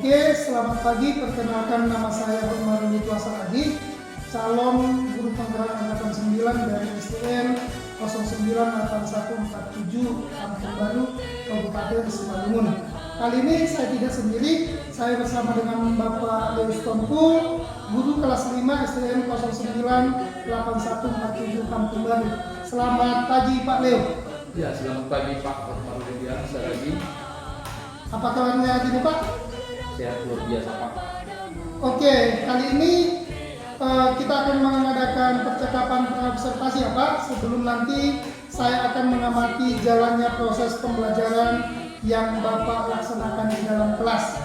Oke, selamat pagi. Perkenalkan, nama saya Romarudi Tuasa Adi, calon guru penggerak angkatan 9 dari STM 098147 Kampung Baru, Kabupaten Simalungun. Kali ini saya tidak sendiri, saya bersama dengan Bapak Leus Tompu, guru kelas 5 STM 098147 Kampung Baru. Selamat pagi Pak Leo. Ya, selamat pagi Pak Romarudi Tuasa. Apa kabarnya hari ini Pak? Sehat luar biasa Pak. Oke, kali ini kita akan mengadakan percakapan observasi ya Pak. Sebelum nanti saya akan mengamati jalannya proses pembelajaran yang Bapak laksanakan di dalam kelas.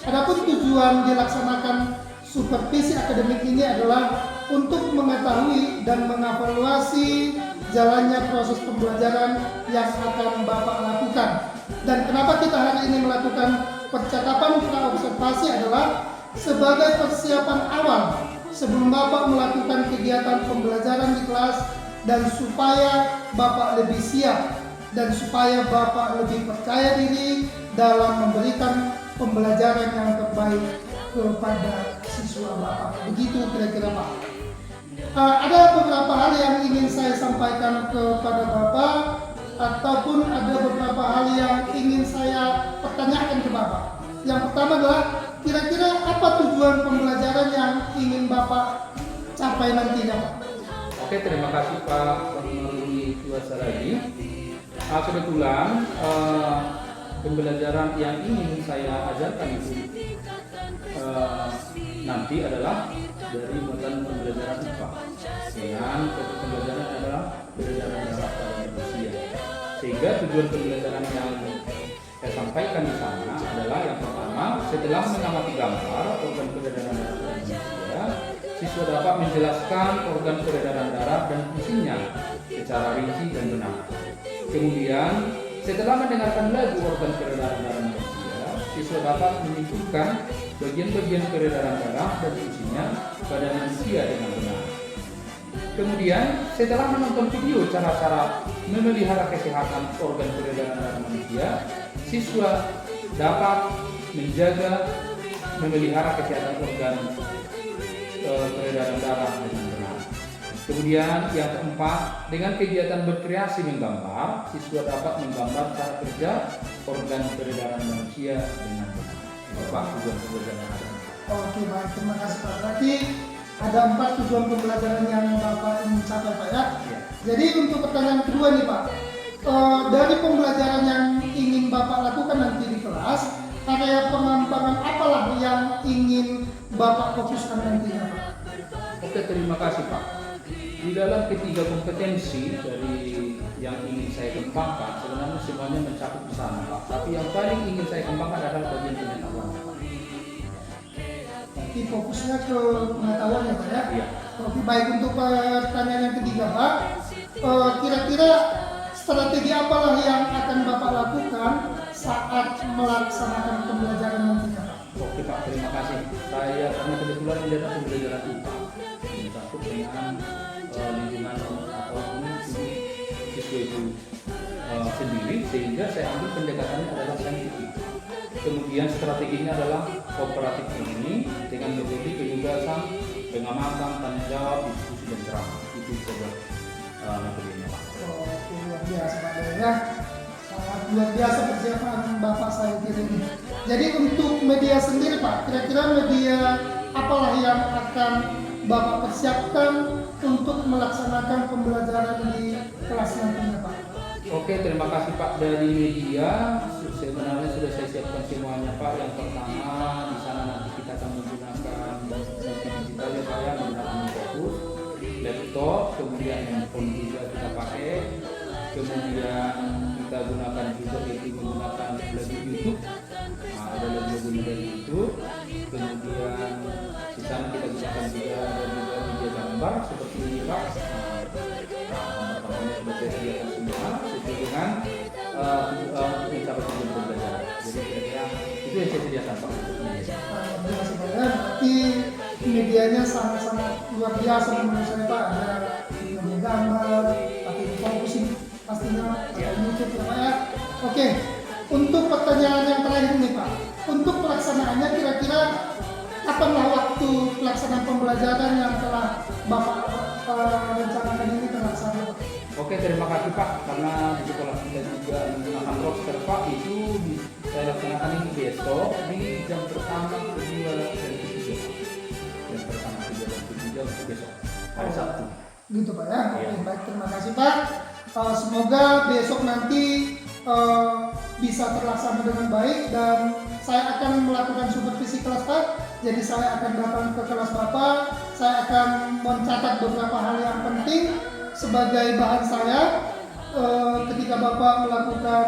Adapun tujuan dilaksanakan supervisi akademik ini adalah untuk mengetahui dan mengevaluasi jalannya proses pembelajaran yang akan Bapak lakukan. Dan kenapa kita hari ini melakukan percakapan praobservasi adalah sebagai persiapan awal sebelum Bapak melakukan kegiatan pembelajaran di kelas, dan supaya Bapak lebih siap dan supaya Bapak lebih percaya diri dalam memberikan pembelajaran yang terbaik kepada siswa Bapak. Begitu kira-kira Pak. Ada beberapa hal yang ingin saya sampaikan kepada Bapak, ataupun ada beberapa hal yang ingin saya pertanyakan ke Bapak. Yang pertama adalah, kira-kira apa tujuan pembelajaran yang ingin Bapak capai nantinya Pak? Oke, terima kasih Pak Romarudi Tuasa. Kebetulan pembelajaran yang ingin saya ajarkan itu nanti adalah dari mata pembelajaran IPA dengan topik pembelajaran adalah peredaran darah pada manusia. Sehingga tujuan pembelajaran yang saya sampaikan di sana adalah yang pertama, setelah mengamati gambar organ peredaran darah pada manusia, siswa dapat menjelaskan organ peredaran darah dan fungsinya secara rinci dan benar. Kemudian, setelah mendengarkan lagu organ peredaran darah manusia, siswa dapat menyimpulkan bagian-bagian peredaran darah dan fungsinya pada manusia dengan benar. Kemudian, setelah menonton video cara-cara memelihara kesehatan organ peredaran darah manusia, siswa dapat menjaga memelihara kesehatan organ peredaran darah dengan benar. Kemudian yang keempat, dengan kegiatan berkreasi menggambar, siswa dapat menggambar cara kerja organ peredaran manusia dengan benar. Bapak, tujuan pembelajaran ada. Oke baik, terima kasih Pak. Berarti ada 4 tujuan pembelajaran yang Bapak ingin capai Pak ya. Ya. Jadi untuk pertanyaan kedua nih Pak, dari pembelajaran yang ingin Bapak lakukan nanti di kelas, area pengembangan apalah yang ingin Bapak fokuskan nantinya Pak? Oke, terima kasih Pak. Di dalam ketiga kompetensi dari yang ingin saya kembangkan, sebenarnya semuanya mencakup di sana Pak. Tapi yang paling ingin saya kembangkan adalah bagian pengetahuan Pak. Jadi fokusnya ke pengetahuan ya Pak ya? Iya. Oke baik, untuk pertanyaan yang ketiga Pak, kira-kira strategi apalah yang akan Bapak lakukan saat melaksanakan pembelajaran nantinya Pak? Oke Pak, terima kasih. Saya karena kebetulan mendapat pembelajaran IPA mencakup dengan lingkungan ataupun siswa itu sendiri, sehingga saya ambil pendekatannya adalah saintifik. Kemudian strateginya adalah kooperatif ini dengan metode penugasan, pengamatan, tanya jawab, diskusi dan ceramah. Itu saja metodenya Pak. Oke, luar biasa Pak ya. Sangat luar biasa persiapan Bapak saya kira ini. Jadi untuk media sendiri Pak, kira-kira media apalah yang akan Bapak persiapkan untuk melaksanakan pembelajaran di kelas nantinya Pak? Oke, terima kasih Pak. Dari media sebenarnya sudah saya siapkan semuanya Pak. Yang pertama, di sana nanti kita akan menggunakan multi digital ya Pak ya, menggunakan fokus, laptop, kemudian handphone juga kita pakai, kemudian kita gunakan juga itu menggunakan lagu YouTube. Ada lagu-lagunya dari YouTube. Kemudian di sana kita gunakan juga media gambar seperti ini Pak. Gambar-gambarnya sudah saya sediakan semua sesuai dengan untuk mencapai tujuan pembelajaran. Jadi kira-kira itu yang saya sediakan Pak. Berarti medianya sangat-sangat luar biasa menurut saya Pak. Ada media gambar, tapi fokus ini pastinya YouTube ya Pak ya. Oke, untuk pertanyaan yang terakhir nih Pak, untuk pelaksanaan perencanaannya kira-kira kapanlah waktu pelaksanaan pembelajaran yang telah Bapak rencanakan ini terlaksana? Oke, terima kasih Pak, karena di sekolah kita juga menggunakan roster Pak, itu saya laksanakan ini besok di jam pertama kedua dari ketiga. Jam pertama kedua dan ketiga besok hari Sabtu. Gitu Pak ya. Iya. Oke, baik, terima kasih Pak. Semoga besok nanti bisa terlaksana dengan baik dan saya akan melakukan supervisi kelas Pak. Jadi saya akan datang ke kelas Bapak, saya akan mencatat beberapa hal yang penting sebagai bahan saya ketika Bapak melakukan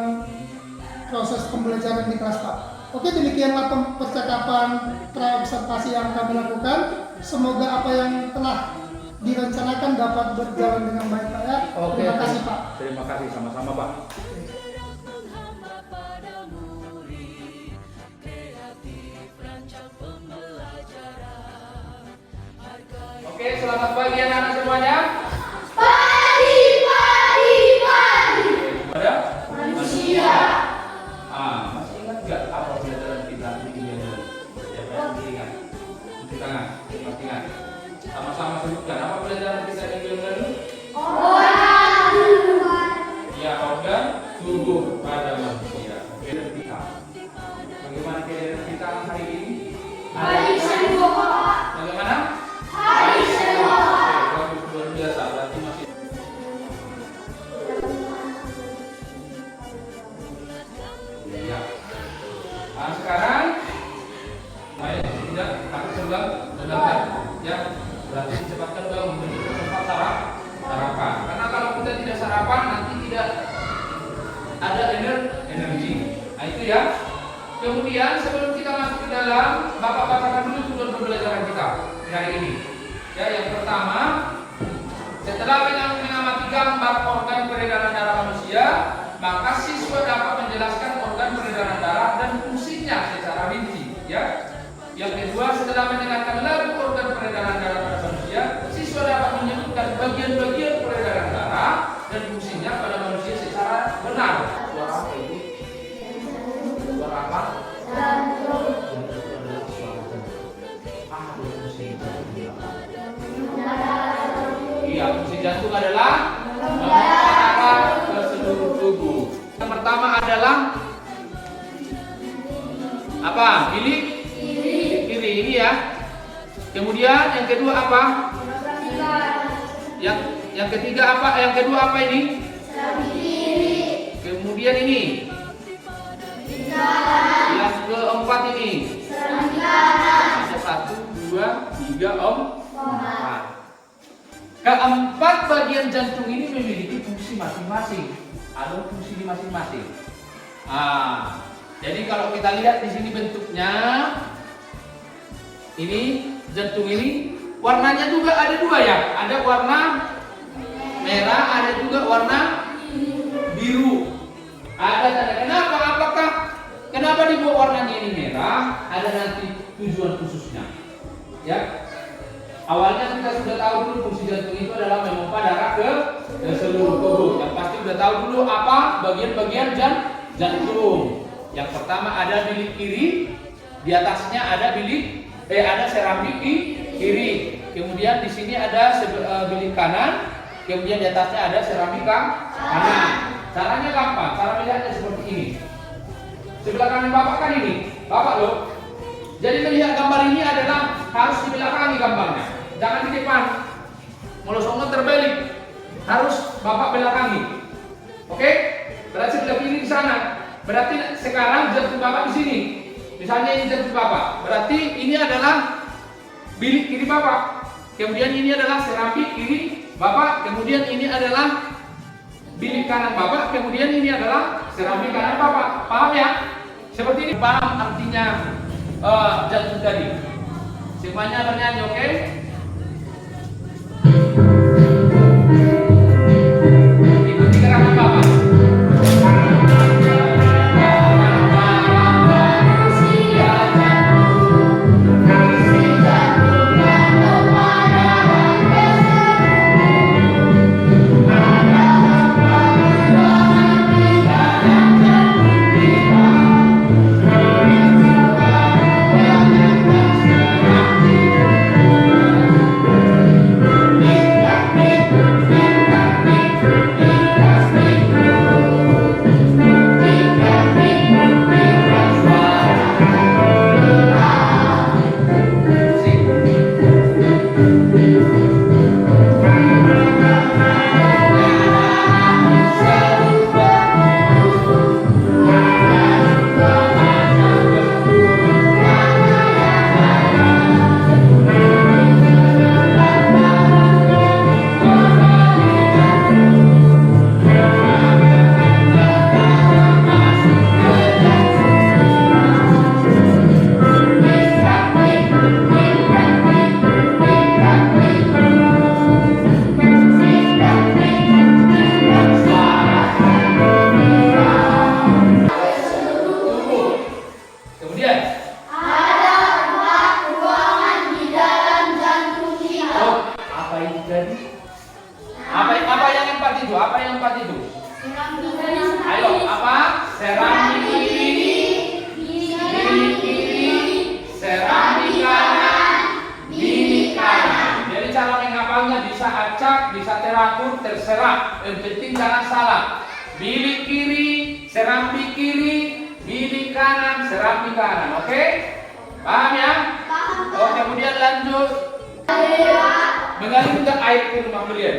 proses pembelajaran di kelas Pak. Oke, demikianlah percakapan pra-observasi yang kami lakukan. Semoga apa yang telah direncanakan dapat berjalan dengan baik Pak ya. Oke, Terima kasih Pak. Terima kasih sama-sama Pak. Oke, selamat pagi anak-anak semuanya. Pagi. Pada Manusia. Masih ingat nggak apa pelajaran kita di dunia dulu? Siapa yang masih ingat? Cuci tangan, masih ingat? Sama-sama sebutkan apa pelajaran kita di dunia dulu? Ya, organ tubuh pada manusia. Oke, dan kita. Bagaimana keadaan kita hari ini? Baik semua, Pak. Bagaimana? Baik semua, Pak. Oke, bagus, luar biasa. Berarti masih. Ya. Nah, sekarang, ayo tidak aku sebelum mendengar, ya. Berarti dicepatkan dong menuju ke tempat sarapan. Karena kalau kita tidak sarapan nanti tidak ada energi. Nah itu ya. Kemudian sebelum kita masuk ke dalam, Bapak bacakan dulu tujuan pembelajaran kita hari ini. Ya, yang pertama, setelah mengamati gambar organ peredaran darah manusia, maka siswa dapat menjelaskan organ peredaran darah dan fungsinya secara rinci. Ya. Yang kedua, setelah mendengarkan lagu organ peredaran darah pada manusia, siswa dapat menyebutkan bagian-bagian peredaran darah dan fungsinya pada manusia secara benar. Suara apa itu? Suara apa? Iya, fungsi jantung adalah mengarah ke seluruh tubuh. Yang pertama adalah apa? Bilik kiri ini ya. Kemudian yang kedua apa? Yang ketiga apa? Yang kedua apa ini? Kemudian ini. Yang keempat ini. Ada 1, 2, 3, 4. Keempat bagian jantung ini memiliki fungsi masing-masing. Ada fungsi di masing-masing. Jadi kalau kita lihat di sini bentuknya, ini jantung ini warnanya juga ada dua ya. Ada warna merah, ada juga warna biru. Ada tanda kenapa? Kenapa dibuat warnanya ini merah? Ada nanti tujuan khususnya. Ya. Awalnya kita sudah tahu dulu fungsi jantung itu adalah memompa darah ke seluruh tubuh. Yang pasti sudah tahu dulu apa bagian-bagian jantung. Yang pertama ada bilik kiri, di atasnya ada ada seramik kiri. Kemudian di sini ada bilik kanan, kemudian di atasnya ada seramik kanan. Caranya gampang, cara melihatnya seperti ini. Sebelah kanan Bapak kan ini, Bapak loh. Jadi melihat gambar ini adalah harus di belakangi gambarnya, jangan di depan. Melosongnya terbalik, harus Bapak belakangi. Oke? Berarti sebelah kiri di sana. Berarti sekarang jantung Bapak di sini. Misalnya ini jantung Bapak. Berarti ini adalah bilik kiri Bapak. Kemudian ini adalah seramik kiri Bapak. Kemudian ini adalah bilik kanan Bapak. Kemudian ini adalah seramik kanan Bapak. Paham ya? Seperti ini. Paham artinya jantung tadi. Semuanya bernyanyi, oke? Ikuti gerakan Bapak. serami kiri, bilik kiri, serami kanan, bilik kanan. Jadi cara menghafalnya bisa acak, bisa teratur, terserah. Yang penting jangan salah. Bilik kiri, serambi kiri, bilik kanan, serambi kanan. Oke? Paham ya? Oh, kemudian lanjut. Mengalir tidak air ke rumah kalian?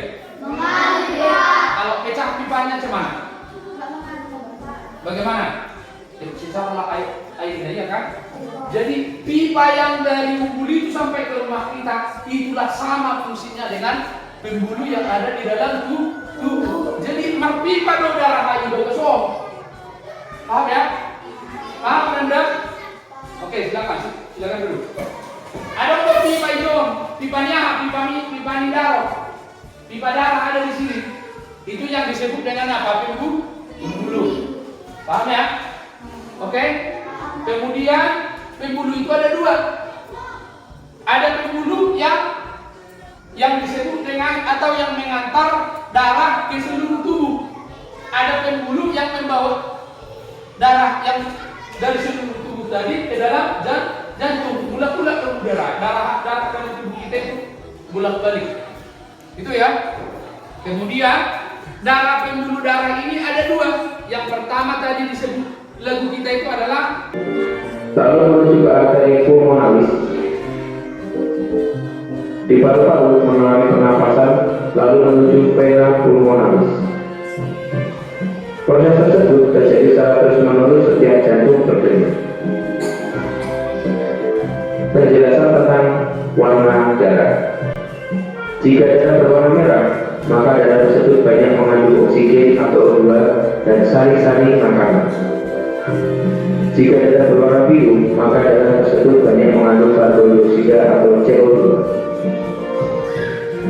Kalau pecah pipanya cuman? Bagaimana? Pecahlah airnya ya kan? Jadi pipa yang dari pembuluh itu sampai ke rumah kita itulah sama fungsinya dengan pembuluh yang ada di dalam tubuh. Jadi pipa do darah ayo do kosong. Paham ya? Paham Anda? Oke, silakan dulu. Ada untuk pipa hidung, pipa darah. Pipa darah ada di sini. Itu yang disebut dengan apa? Pembuluh. Paham ya? Oke? Kemudian pembuluh itu ada dua. Ada pembuluh yang disebut dengan atau yang mengantar darah ke seluruh tubuh. Ada pembuluh yang membawa darah yang dari seluruh tubuh tadi ke dalam jantung, bulak-bulak ke udara. Darah dari tubuh kita itu bulak-balik. Itu ya. Kemudian pembuluh darah ini ada dua. Yang pertama tadi disebut lagu kita itu adalah lalu menuju ke arteri pulmonalis di paru-paru mengalami pernapasan, lalu menuju vena pulmonalis. Proses tersebut terjadi secara terus-menerus setiap jantung berdenyut. Penjelasan tentang warna darah. Jika darah berwarna merah, maka darah tersebut banyak mengandung oksigen atau O2 dan sari-sari makanan. Jika darah berwarna biru, maka darah tersebut banyak mengandung karbon dioksida atau CO2.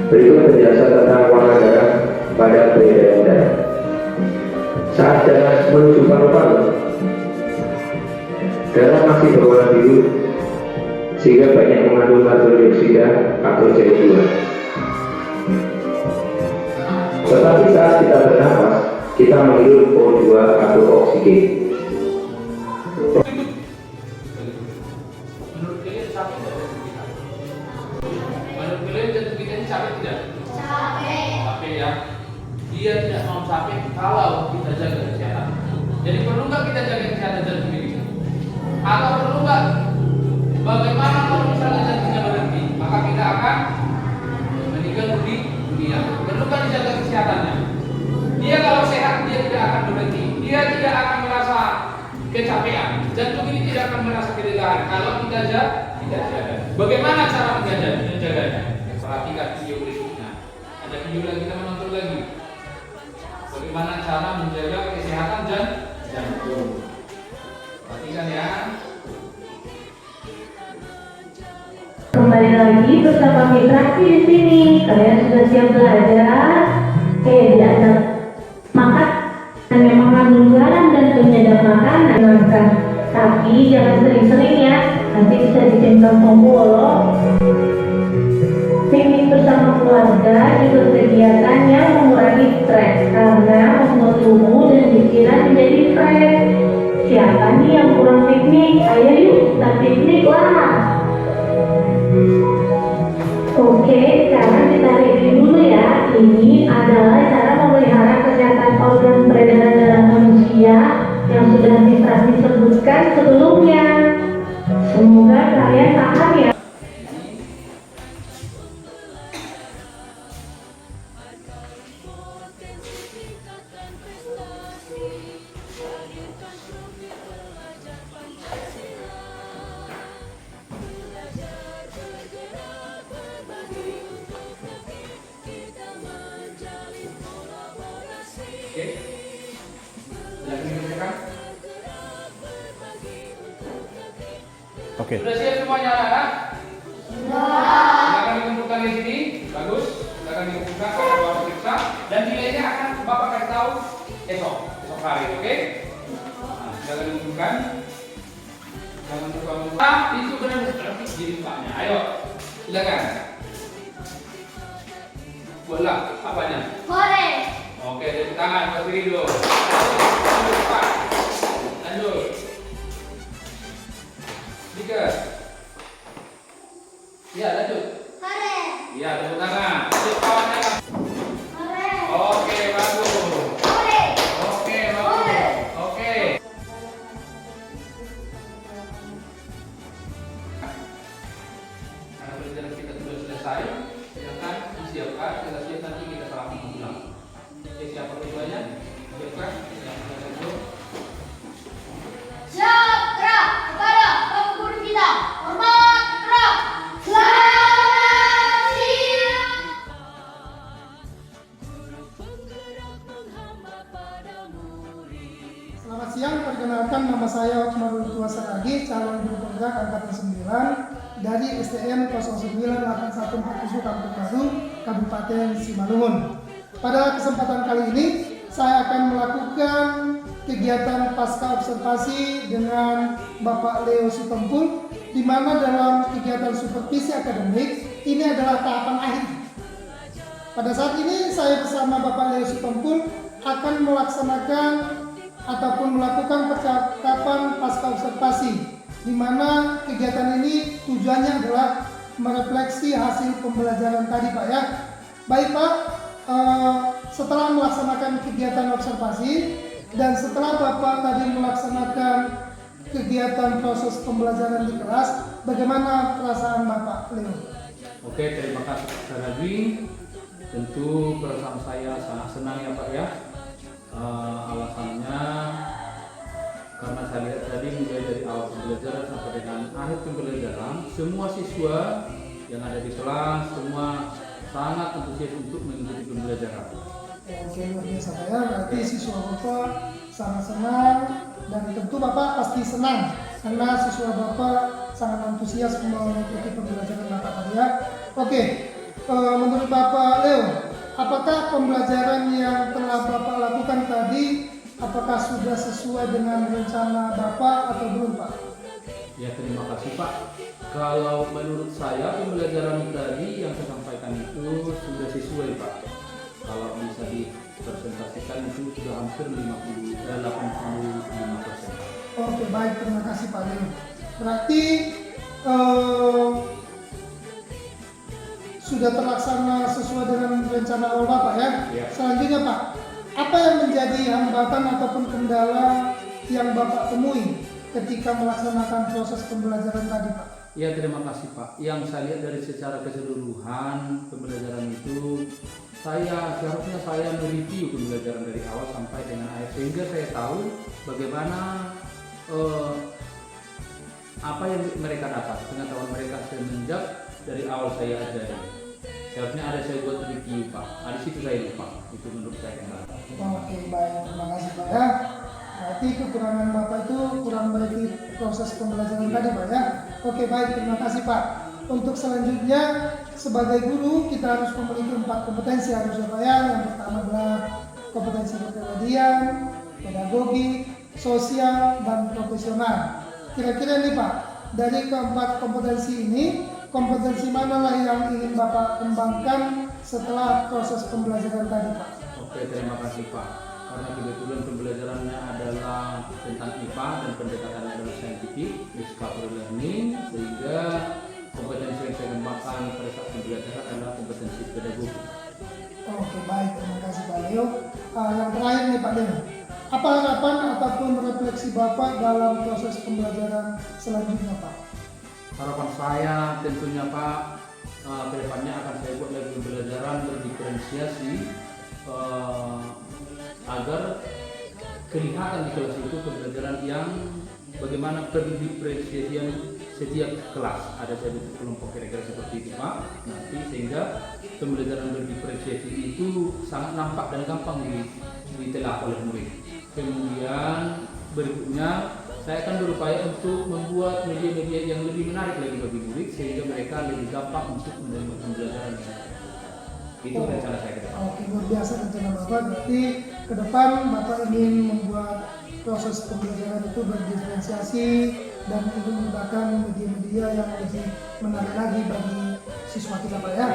Berikut penjelasan tentang warna darah pada peredaran darah. Saat darah menuju paru-paru, darah masih berwarna biru sehingga banyak mengandung karbon dioksida atau CO2. Tetapi saat kita bernapas, kita menghirup O2 atau oksigen. menurut kalian capek tidak? Menurut kalian jantung kita ini capek tidak? Capek ya. Dia tidak mau capek kalau kita jaga kesehatan. Jadi perlu nggak kita jaga kesehatan jantung ini? Atau perlu nggak? Bagaimana kalau misalnya jantungnya berhenti? Maka kita akan meninggal dunia. Perlu nggak dijaga kesehatannya? Dia kalau sehat dia tidak akan berhenti. Dia tidak akan merasa kecapean. Jantung ini tidak akan merasa kelelahan kalau kita jaga. Bagaimana cara menjaganya? Perhatikan video berikutnya. Ada video lagi, kita menonton lagi. Bagaimana cara menjaga kesehatan jantung? Perhatikan ya. Kembali lagi bersama Mitrasi di sini. Kalian sudah siap belajar? Diajak makan yang mengandung garam dan penyedap makanan. Makan, tapi jangan sering-sering ya. Nanti bisa bikin kantong bolong. Piknik bersama keluarga juga kegiatan yang mengurangi stres karena membuat tubuh dan pikiran menjadi fresh. Siapa nih yang kurang piknik? Ayo yuk kita piknik lah. Oke, sekarang kita review dulu ya. Ini adalah cara memelihara kesehatan organ peredaran darah manusia yang sudah Mitrasi sebutkan sebelumnya. Semoga kalian paham ya. Oke. Lagi dikerjakan? Oke. Sudah siap semuanya anak-anak? Silakan dikumpulkan di sini. Bagus. Silakan dikumpulkan akan Bapak periksa dan nilainya akan Bapak kasih tahu esok hari, oke? Nah, silakan dikumpulkan. Jangan lupa itu benar-benar jadi Paknya. Ayo. Silakan. Buatlah apanya? Hore. Oke, tepuk tangan buat Ridho. Pak. siang. Perkenalkan, nama saya Othmarul Tua Saragi, calon guru penggerak angkatan 9 dari STM 098140 Kampung Baru, Kabupaten Simalungun. Pada kesempatan kali ini, saya akan melakukan kegiatan pasca observasi dengan Bapak Leo Sitompul, di mana dalam kegiatan supervisi akademik ini adalah tahapan akhir. Pada saat ini saya bersama Bapak Leo Sitompul akan melaksanakan ataupun melakukan percakapan pasca observasi, di mana kegiatan ini tujuannya adalah merefleksi hasil pembelajaran tadi, Pak ya. Baik Pak, setelah melaksanakan kegiatan observasi dan setelah Bapak tadi melaksanakan kegiatan proses pembelajaran di kelas, bagaimana perasaan Bapak Leo? Oke, terima kasih Pak Saragi. Tentu perasaan saya sangat senang ya Pak ya. Alasannya karena saya lihat tadi mulai dari awal pembelajaran sampai dengan akhir pembelajaran, semua siswa yang ada di kelas semua sangat antusias untuk mengikuti pembelajaran. Oke, luar biasa Pak ya. Berarti siswa Bapak sangat senang, dan tentu Bapak pasti senang karena siswa Bapak sangat antusias mengikuti pembelajaran Bapak tadi ya. Oke, menurut Bapak Leo, apakah pembelajaran yang telah Bapak lakukan tadi, apakah sudah sesuai dengan rencana Bapak atau belum Pak? Ya, terima kasih Pak. Kalau menurut saya pembelajaran tadi yang saya sampaikan itu sudah sesuai Pak. Kalau bisa dipresentasikan itu sudah hampir 85%. Oke, baik, terima kasih Pak Leo. Berarti sudah terlaksana sesuai dengan rencana awal Bapak ya. Selanjutnya Pak, apa yang menjadi hambatan ataupun kendala yang Bapak temui ketika melaksanakan proses pembelajaran tadi Pak? Ya, terima kasih Pak. Yang saya lihat dari secara keseluruhan pembelajaran itu, seharusnya saya mereview pembelajaran dari awal sampai dengan akhir, sehingga saya tahu bagaimana apa yang mereka dapat, pengetahuan mereka semenjak dari awal saya ajari. Seharusnya ada saya buat review Pak. Di situ saya lupa. Itu menurut saya kendala. Oke, baik, terima kasih Pak ya. Berarti kekurangan Bapak itu kurang baik di proses pembelajaran tadi Pak ya. Oke, baik, terima kasih Pak. Untuk selanjutnya, sebagai guru kita harus memiliki 4 kompetensi harusnya Pak ya. Yang pertama adalah kompetensi kepribadian, pedagogi, sosial, dan profesional. Kira-kira nih Pak, dari keempat kompetensi ini, kompetensi mana lah yang ingin Bapak kembangkan setelah proses pembelajaran tadi Pak? Oke, terima kasih Pak. Karena kebetulan pembelajarannya adalah tentang IPA dan pendekatannya adalah scientific, discovery learning, sehingga kompetensi yang saya kembangkan pada saat pembelajaran adalah kompetensi pedagogi. Oke, baik, terima kasih Pak Leo. Yang terakhir nih Pak Leo, apa harapan ataupun refleksi Bapak dalam proses pembelajaran selanjutnya Pak? Harapan saya tentunya Pak, kedepannya akan saya buat lagi pembelajaran berdiferensiasi agar kelihatan di kelas itu pembelajaran yang bagaimana pendiferensiasian setiap kelas. Ada saya bentuk kelompok kira-kira seperti itu Pak, nanti sehingga pembelajaran berdiferensiasi itu sangat nampak dan gampang ditelah oleh murid. Kemudian berikutnya saya akan berupaya untuk membuat media-media yang lebih menarik lagi bagi murid, sehingga mereka lebih gampang untuk menerima pembelajaran. Itu rencana saya ke depan. Oke, luar biasa rencana Bapak. Berarti ke depan Bapak ingin membuat proses pembelajaran itu berdiferensiasi dan ingin menggunakan media-media yang lebih menarik lagi bagi siswa kita Pak ya.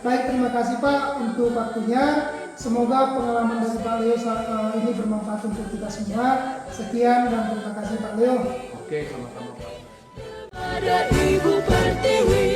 Baik, terima kasih Pak untuk waktunya. Semoga pengalaman dari Pak Leo ini bermanfaat untuk kita semua. Sekian dan terima kasih Pak Leo. Oke, sama-sama Pak. Ada Ibu Pertiwi.